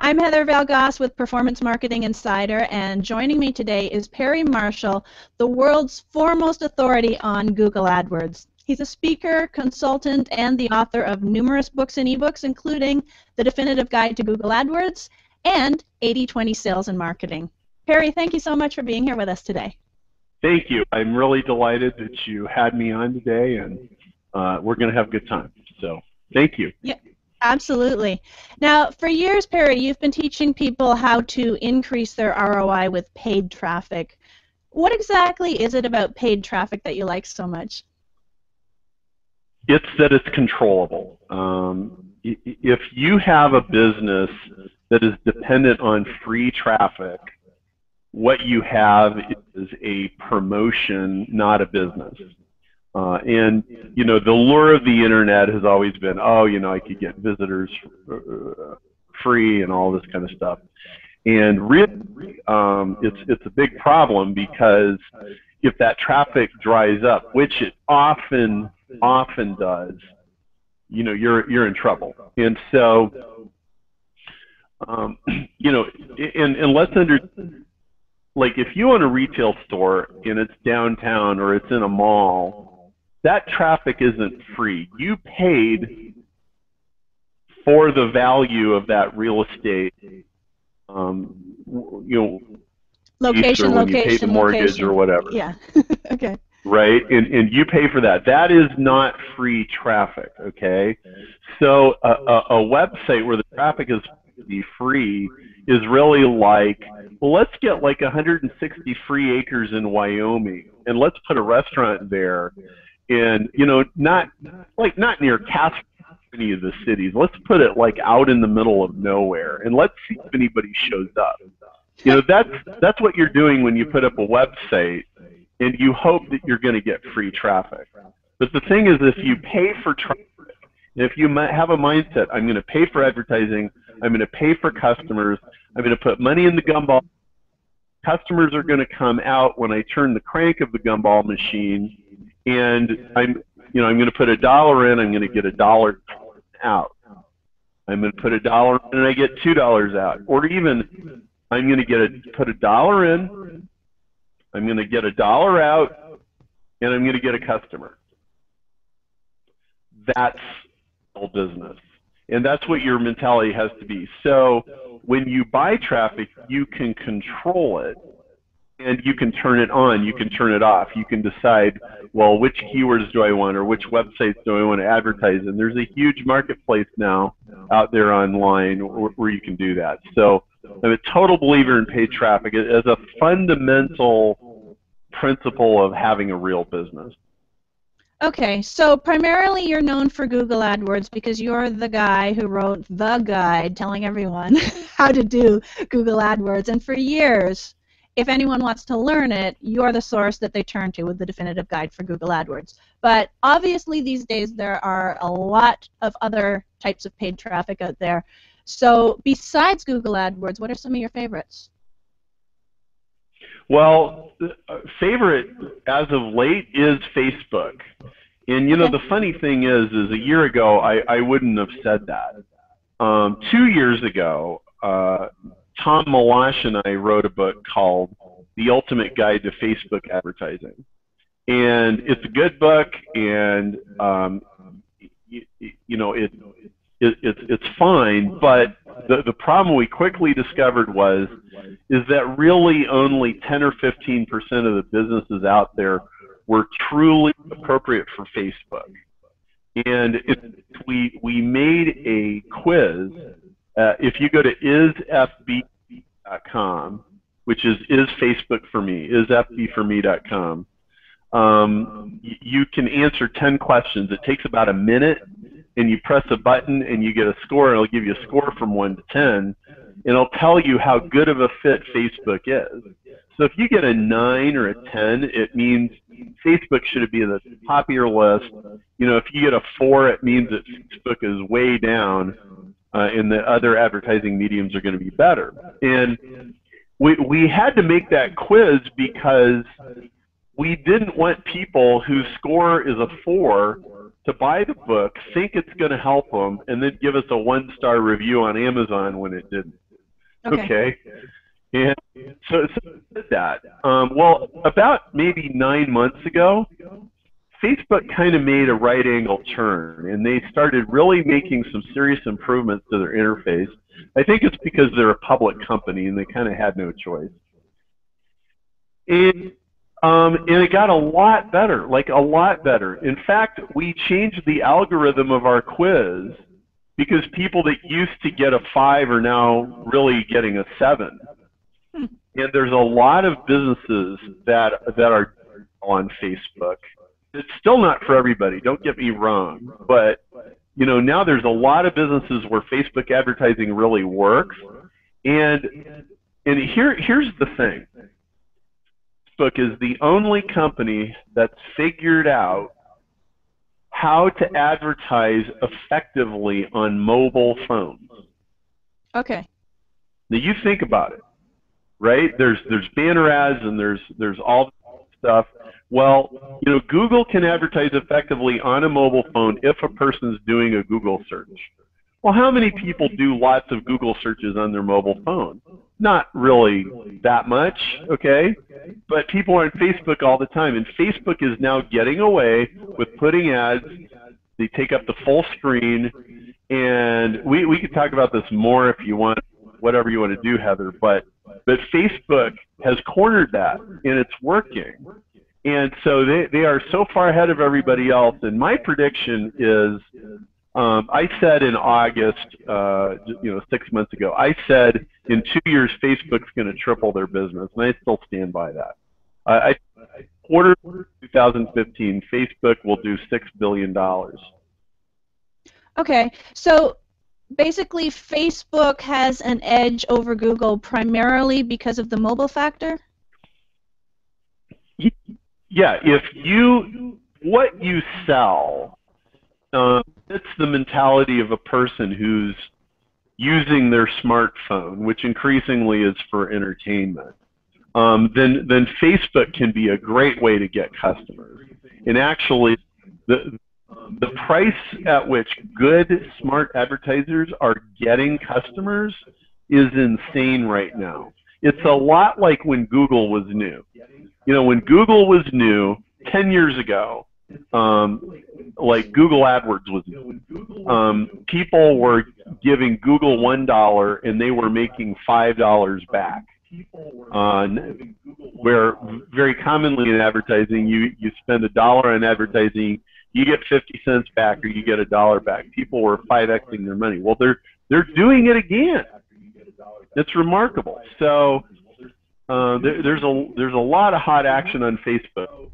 I'm Heather Valgas with Performance Marketing Insider, and joining me today is Perry Marshall, the world's foremost authority on Google AdWords. He's a speaker, consultant, and the author of numerous books and ebooks, including The Definitive Guide to Google AdWords and 80/20 Sales and Marketing. Perry, thank you so much for being here with us today. Thank you. I'm really delighted that you had me on today, and we're going to have a good time. So thank you. Yeah. Absolutely. Now, for years, Perry, you've been teaching people how to increase their ROI with paid traffic. What exactly is it about paid traffic that you like so much? It's that it's controllable. If you have a business that is dependent on free traffic, what you have is a promotion, not a business. And, you know, the lure of the internet has always been, oh, you know, I could get visitors free and all this kind of stuff. And really, it's a big problem, because if that traffic dries up, which it often does, you know, you're in trouble. And so, you know, and let's like, if you own a retail store and it's downtown or it's in a mall, that traffic isn't free. You paid for the value of that real estate, you know, Location, or when you pay the mortgage or whatever. Yeah. Okay. Right, and you pay for that. That is not free traffic, okay? So a website where the traffic is free is really like, well, let's get like 160 free acres in Wyoming, and let's put a restaurant there. And, you know, not near Casper, any of the cities. Let's put it like out in the middle of nowhere, and let's see if anybody shows up. You know, that's what you're doing when you put up a website, and you hope that you're going to get free traffic. But the thing is, if you pay for traffic, if you have a mindset, I'm going to pay for advertising, I'm going to pay for customers, I'm going to put money in the gumball. Customers are going to come out when I turn the crank of the gumball machine. And I'm going to put $1 in, I'm going to get $1 out. I'm going to put $1 in and I get $2 out. Or even, I'm going to put $1 in, I'm going to get $1 out, and I'm going to get a customer. That's all business. And that's what your mentality has to be. So when you buy traffic, you can control it. And you can turn it on, you can turn it off. You can decide, well, which keywords do I want, or which websites do I want to advertise in. There's a huge marketplace now out there online where you can do that. So I'm a total believer in paid traffic as a fundamental principle of having a real business. Okay, so primarily you're known for Google AdWords because you're the guy who wrote the guide telling everyone how to do Google AdWords. And for years, if anyone wants to learn it, you're the source that they turn to with the definitive guide for Google AdWords. But obviously these days there are a lot of other types of paid traffic out there. So besides Google AdWords, what are some of your favorites? Well, favorite as of late is Facebook. And you know, the funny thing is a year ago I wouldn't have said that. 2 years ago, Tom Malash and I wrote a book called The Ultimate Guide to Facebook Advertising. And it's a good book, and you know, it's fine, but the problem we quickly discovered is that really only 10 or 15% of the businesses out there were truly appropriate for Facebook. And we made a quiz. If you go to isfb.com, which is Facebook for me, isfbforme.com, you can answer 10 questions. It takes about a minute, and you press a button and you get a score, and it'll give you a score from 1 to 10, and it'll tell you how good of a fit Facebook is. So if you get a 9 or a 10, it means Facebook should be at the top of your list. You know, if you get a 4, it means that Facebook is way down, and the other advertising mediums are going to be better. And we had to make that quiz because we didn't want people whose score is a 4 to buy the book, think it's going to help them, and then give us a 1-star review on Amazon when it didn't. Okay. Okay, and so I did that. Well, about maybe 9 months ago, Facebook kind of made a right angle turn, and they started really making some serious improvements to their interface. I think it's because they're a public company and they kind of had no choice. And and it got a lot better, like a lot better. In fact, we changed the algorithm of our quiz because people that used to get a 5 are now really getting a 7. Hmm. And there's a lot of businesses that are on Facebook. It's still not for everybody, don't get me wrong, but now there's a lot of businesses where Facebook advertising really works. And here's the thing. Facebook is the only company that's figured out how to advertise effectively on mobile phones. Okay. Now you think about it, right? There's banner ads and there's all stuff. Well, Google can advertise effectively on a mobile phone if a person's doing a Google search. Well, how many people do lots of Google searches on their mobile phone? Not really that much, okay? But people are on Facebook all the time, and Facebook is now getting away with putting ads. They take up the full screen, and we could talk about this more if you want, whatever you want to do, Heather, but Facebook has cornered that, and it's working. And so they are so far ahead of everybody else, and my prediction is, I said in August, 6 months ago, I said in 2 years Facebook's going to triple their business, and I still stand by that. I quarter 2015, Facebook will do $6 billion. Okay. So basically, Facebook has an edge over Google primarily because of the mobile factor? Yeah, what you sell, it's the mentality of a person who's using their smartphone, which increasingly is for entertainment. Then Facebook can be a great way to get customers. And actually, the price at which good, smart advertisers are getting customers is insane right now. It's a lot like when Google was new. When Google was new 10 years ago, like Google AdWords was new, people were giving Google $1 and they were making $5 back. Where very commonly in advertising, you spend $1 on advertising, you get 50 cents back or you get $1 back. People were 5xing their money. Well, they're doing it again. It's remarkable. So there's a lot of hot action on Facebook.